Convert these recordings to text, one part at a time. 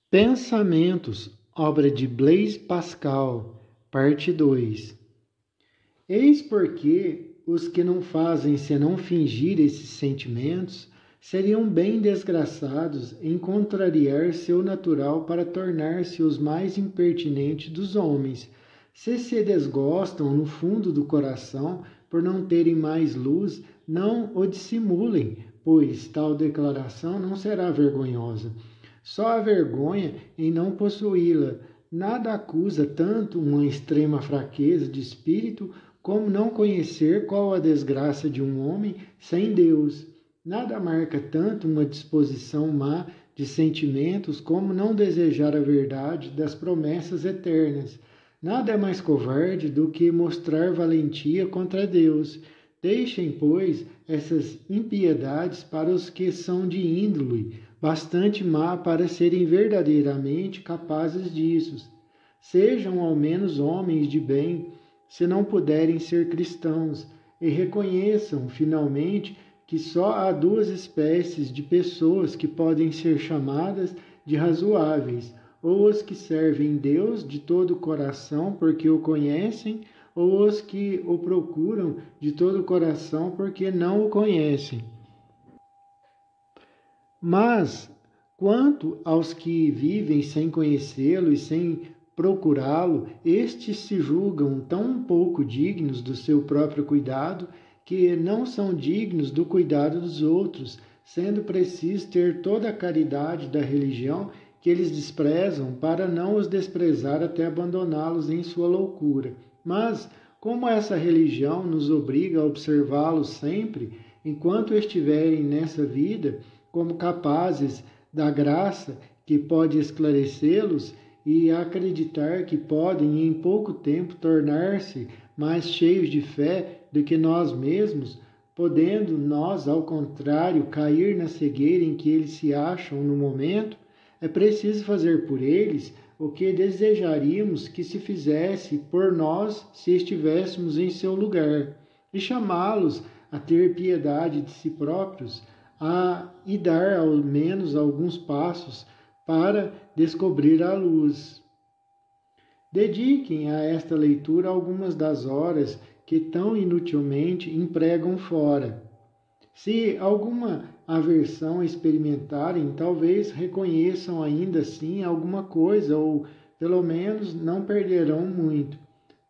Pensamentos, obra de Blaise Pascal, parte 2. Eis porque os que não fazem senão fingir esses sentimentos seriam bem desgraçados em contrariar seu natural para tornar-se os mais impertinentes dos homens. Se desgostam no fundo do coração por não terem mais luz, não o dissimulem, pois tal declaração não será vergonhosa. Só a vergonha em não possuí-la. Nada acusa tanto uma extrema fraqueza de espírito como não conhecer qual a desgraça de um homem sem Deus. Nada marca tanto uma disposição má de sentimentos como não desejar a verdade das promessas eternas. Nada é mais covarde do que mostrar valentia contra Deus. Deixem, pois, essas impiedades para os que são de índole bastante má para serem verdadeiramente capazes disso. Sejam ao menos homens de bem, se não puderem ser cristãos, e reconheçam, finalmente, que só há duas espécies de pessoas que podem ser chamadas de razoáveis, ou os que servem Deus de todo o coração porque o conhecem, ou os que o procuram de todo o coração porque não o conhecem. Mas, quanto aos que vivem sem conhecê-lo e sem procurá-lo, estes se julgam tão pouco dignos do seu próprio cuidado que não são dignos do cuidado dos outros, sendo preciso ter toda a caridade da religião que eles desprezam para não os desprezar até abandoná-los em sua loucura. Mas, como essa religião nos obriga a observá-los sempre, enquanto estiverem nessa vida, como capazes da graça que pode esclarecê-los e acreditar que podem em pouco tempo tornar-se mais cheios de fé do que nós mesmos, podendo nós, ao contrário, cair na cegueira em que eles se acham no momento, é preciso fazer por eles o que desejaríamos que se fizesse por nós se estivéssemos em seu lugar, e chamá-los a ter piedade de si próprios, e dar ao menos alguns passos para descobrir a luz. Dediquem a esta leitura algumas das horas que tão inutilmente empregam fora. Se alguma aversão experimentarem, talvez reconheçam ainda assim alguma coisa, ou pelo menos não perderão muito.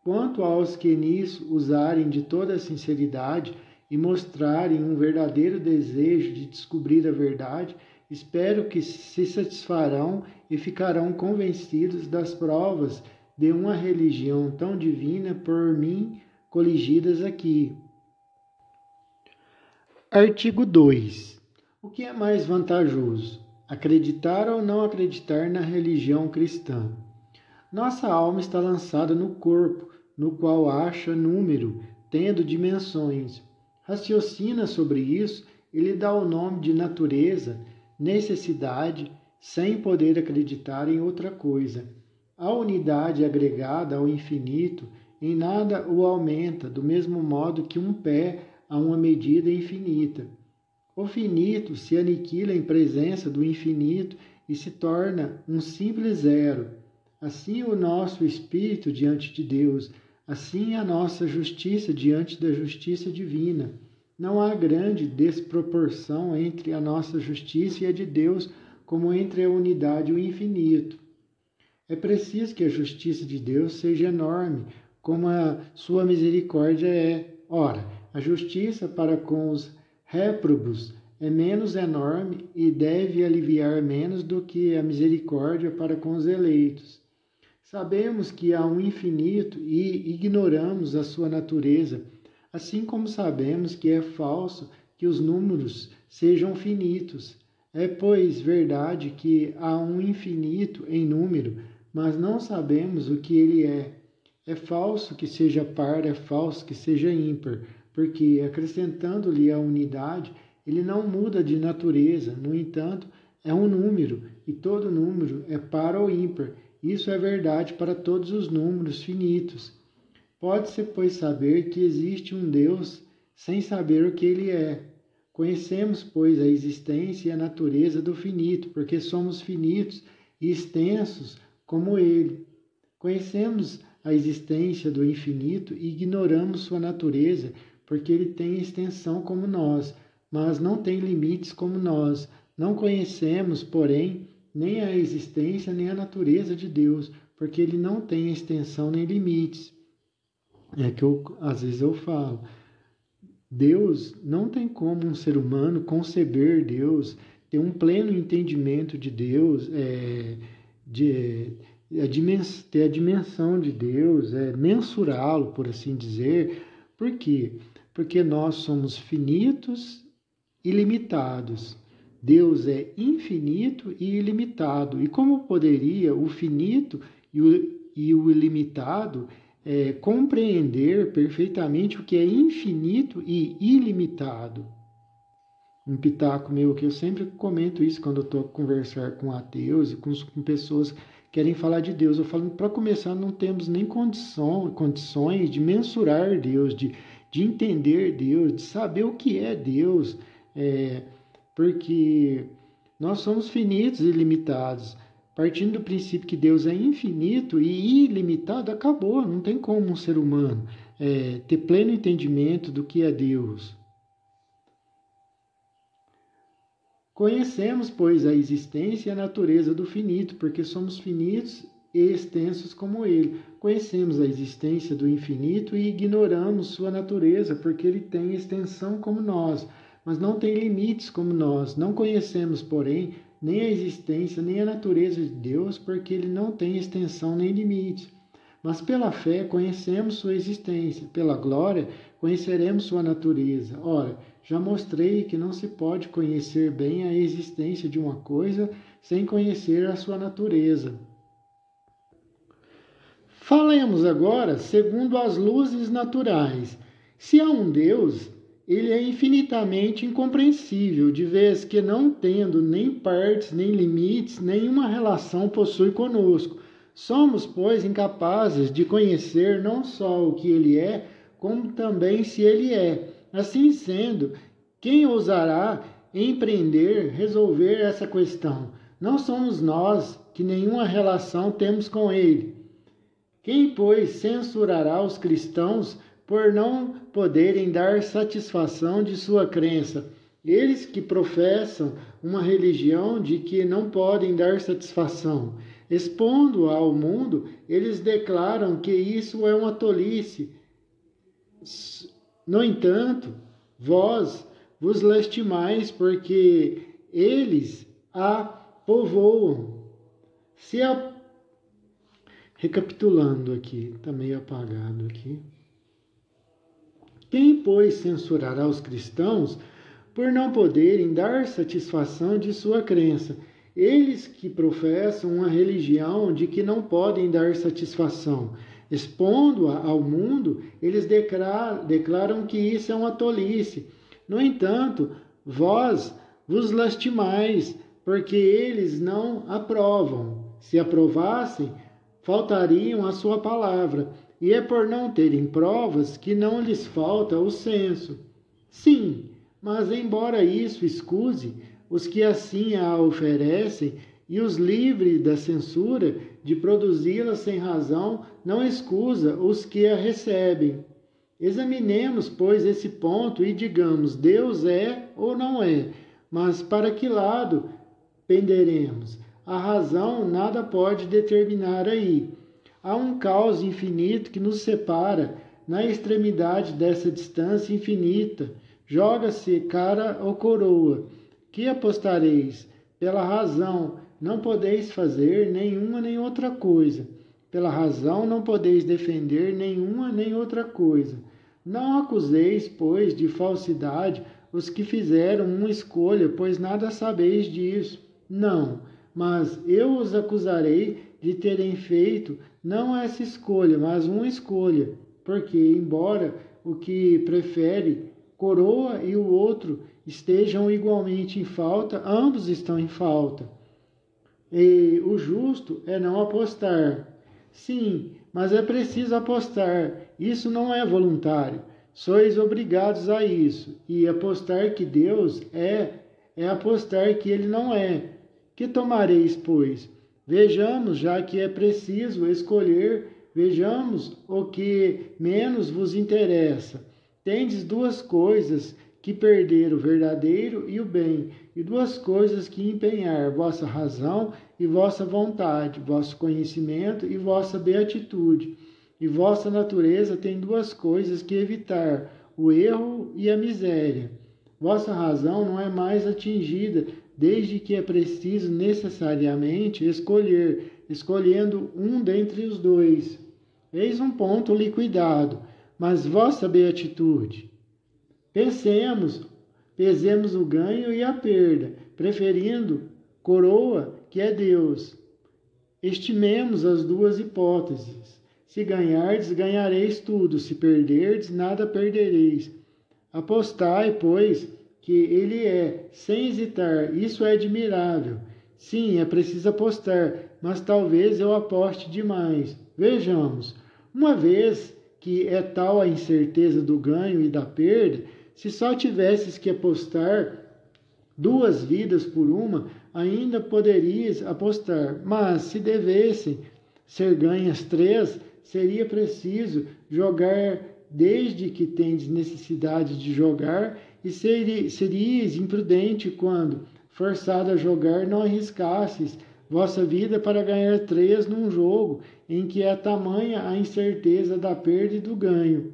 Quanto aos que nisso usarem de toda a sinceridade e mostrarem um verdadeiro desejo de descobrir a verdade, espero que se satisfarão e ficarão convencidos das provas de uma religião tão divina por mim coligidas aqui. Artigo 2. O que é mais vantajoso? Acreditar ou não acreditar na religião cristã? Nossa alma está lançada no corpo, no qual acha número, tendo dimensões. Raciocina sobre isso e lhe dá o nome de natureza, necessidade, sem poder acreditar em outra coisa. A unidade agregada ao infinito em nada o aumenta, do mesmo modo que um pé a uma medida infinita. O finito se aniquila em presença do infinito e se torna um simples zero. Assim o nosso espírito diante de Deus, assim a nossa justiça diante da justiça divina. Não há grande desproporção entre a nossa justiça e a de Deus, como entre a unidade e o infinito. É preciso que a justiça de Deus seja enorme, como a sua misericórdia é. Ora, a justiça para com os réprobos é menos enorme e deve aliviar menos do que a misericórdia para com os eleitos. Sabemos que há um infinito e ignoramos a sua natureza, assim como sabemos que é falso que os números sejam finitos. É, pois, verdade que há um infinito em número, mas não sabemos o que ele é. É falso que seja par, é falso que seja ímpar, porque, acrescentando-lhe a unidade, ele não muda de natureza. No entanto, é um número, e todo número é par ou ímpar. Isso é verdade para todos os números finitos. Pode-se, pois, saber que existe um Deus sem saber o que ele é. Conhecemos, pois, a existência e a natureza do finito, porque somos finitos e extensos como ele. Conhecemos a existência do infinito e ignoramos sua natureza, porque ele tem extensão como nós, mas não tem limites como nós. Não conhecemos, porém, nem a existência nem a natureza de Deus, porque ele não tem extensão nem limites. É que às vezes eu falo, Deus não tem como um ser humano conceber Deus, ter um pleno entendimento de Deus, ter a dimensão de Deus, mensurá-lo, por assim dizer. Por quê? Porque nós somos finitos e limitados. Deus é infinito e ilimitado. E como poderia o finito e o ilimitado compreender perfeitamente o que é infinito e ilimitado? Um pitaco meu, que eu sempre comento isso quando eu estou a conversar com ateus e com pessoas que querem falar de Deus. Eu falo, para começar, não temos nem condições de mensurar Deus, de entender Deus, de saber o que é Deus, porque nós somos finitos e limitados. Partindo do princípio que Deus é infinito e ilimitado, acabou. Não tem como um ser humano ter pleno entendimento do que é Deus. Conhecemos, pois, a existência e a natureza do finito, porque somos finitos e extensos como ele. Conhecemos a existência do infinito e ignoramos sua natureza, porque ele tem extensão como nós, mas não tem limites como nós. Não conhecemos, porém, nem a existência, nem a natureza de Deus, porque ele não tem extensão nem limite. Mas pela fé conhecemos sua existência, pela glória conheceremos sua natureza. Ora, já mostrei que não se pode conhecer bem a existência de uma coisa sem conhecer a sua natureza. Falemos agora segundo as luzes naturais. Se há um Deus, ele é infinitamente incompreensível, de vez que não tendo nem partes, nem limites, nenhuma relação possui conosco. Somos, pois, incapazes de conhecer não só o que ele é, como também se ele é. Assim sendo, quem ousará empreender, resolver essa questão? Não somos nós, que nenhuma relação temos com ele. Quem, pois, censurará os cristãos por não poderem dar satisfação de sua crença? Eles que professam uma religião de que não podem dar satisfação. Expondo ao mundo, eles declaram que isso é uma tolice. No entanto, vós vos lastimais, porque eles a povoam. Recapitulando aqui, está meio apagado aqui. Quem, pois, censurará os cristãos por não poderem dar satisfação de sua crença? Eles que professam uma religião de que não podem dar satisfação. Expondo-a ao mundo, eles declaram que isso é uma tolice. No entanto, vós vos lastimais, porque eles não aprovam. Se aprovassem, faltariam a sua palavra, e é por não terem provas que não lhes falta o senso. Sim, mas embora isso escuse os que assim a oferecem e os livre da censura de produzi-la sem razão, não excusa os que a recebem. Examinemos, pois, esse ponto e digamos, Deus é ou não é, mas para que lado penderemos? A razão nada pode determinar aí. Há um caos infinito que nos separa. Na extremidade dessa distância infinita, joga-se cara ou coroa. Que apostareis? Pela razão não podeis fazer nenhuma nem outra coisa. Pela razão não podeis defender nenhuma nem outra coisa. Não acuseis, pois, de falsidade os que fizeram uma escolha, pois nada sabeis disso. Não, mas eu os acusarei de terem feito não essa escolha, mas uma escolha, porque, embora o que prefere coroa e o outro estejam igualmente em falta, ambos estão em falta. E o justo é não apostar. Sim, mas é preciso apostar. Isso não é voluntário. Sois obrigados a isso. E apostar que Deus é apostar que ele não é. Que tomareis, pois? Vejamos, já que é preciso escolher, vejamos o que menos vos interessa. Tendes duas coisas que perder, o verdadeiro e o bem, e duas coisas que empenhar, vossa razão e vossa vontade, vosso conhecimento e vossa beatitude. E vossa natureza tem duas coisas que evitar, o erro e a miséria. Vossa razão não é mais atingida, desde que é preciso necessariamente escolher, escolhendo um dentre os dois. Eis um ponto liquidado, mas vossa beatitude. Pesemos o ganho e a perda, preferindo coroa, que é Deus. Estimemos as duas hipóteses. Se ganhardes, ganhareis tudo; se perderdes, nada perdereis. Apostai, pois, que ele é, sem hesitar. Isso é admirável. Sim, é preciso apostar, mas talvez eu aposte demais. Vejamos. Uma vez que é tal a incerteza do ganho e da perda, se só tivesses que apostar 2 vidas por uma, ainda poderias apostar. Mas se devessem ser ganhas 3, seria preciso jogar desde que tendes necessidade de jogar, e serias imprudente quando, forçado a jogar, não arriscasses vossa vida para ganhar 3 num jogo em que é tamanha a incerteza da perda e do ganho.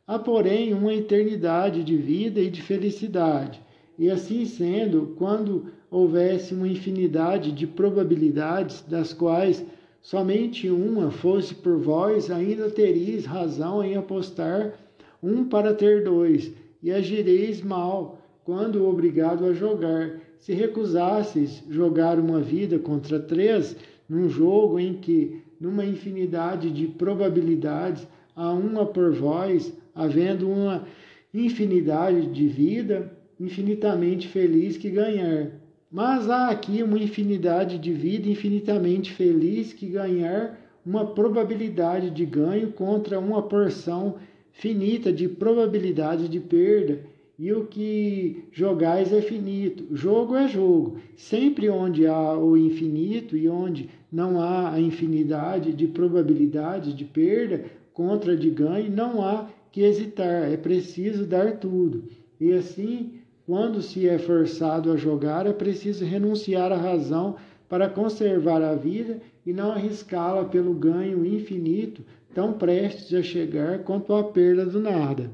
Há, porém, uma eternidade de vida e de felicidade, e assim sendo, quando houvesse uma infinidade de probabilidades, das quais somente uma fosse por vós, ainda teríeis razão em apostar um para ter 2, e agireis mal, quando obrigado a jogar. Se recusasseis jogar uma vida contra 3, num jogo em que, numa infinidade de probabilidades, há uma por vós, havendo uma infinidade de vida, infinitamente feliz que ganhar. Mas há aqui uma infinidade de vida infinitamente feliz que ganhar, uma probabilidade de ganho contra uma porção finita de probabilidade de perda, e o que jogais é finito. Jogo é jogo. Sempre onde há o infinito e onde não há a infinidade de probabilidade de perda contra de ganho, não há que hesitar, é preciso dar tudo. E assim, quando se é forçado a jogar, é preciso renunciar à razão para conservar a vida e não arriscá-la pelo ganho infinito, tão prestes a chegar quanto a perda do nada.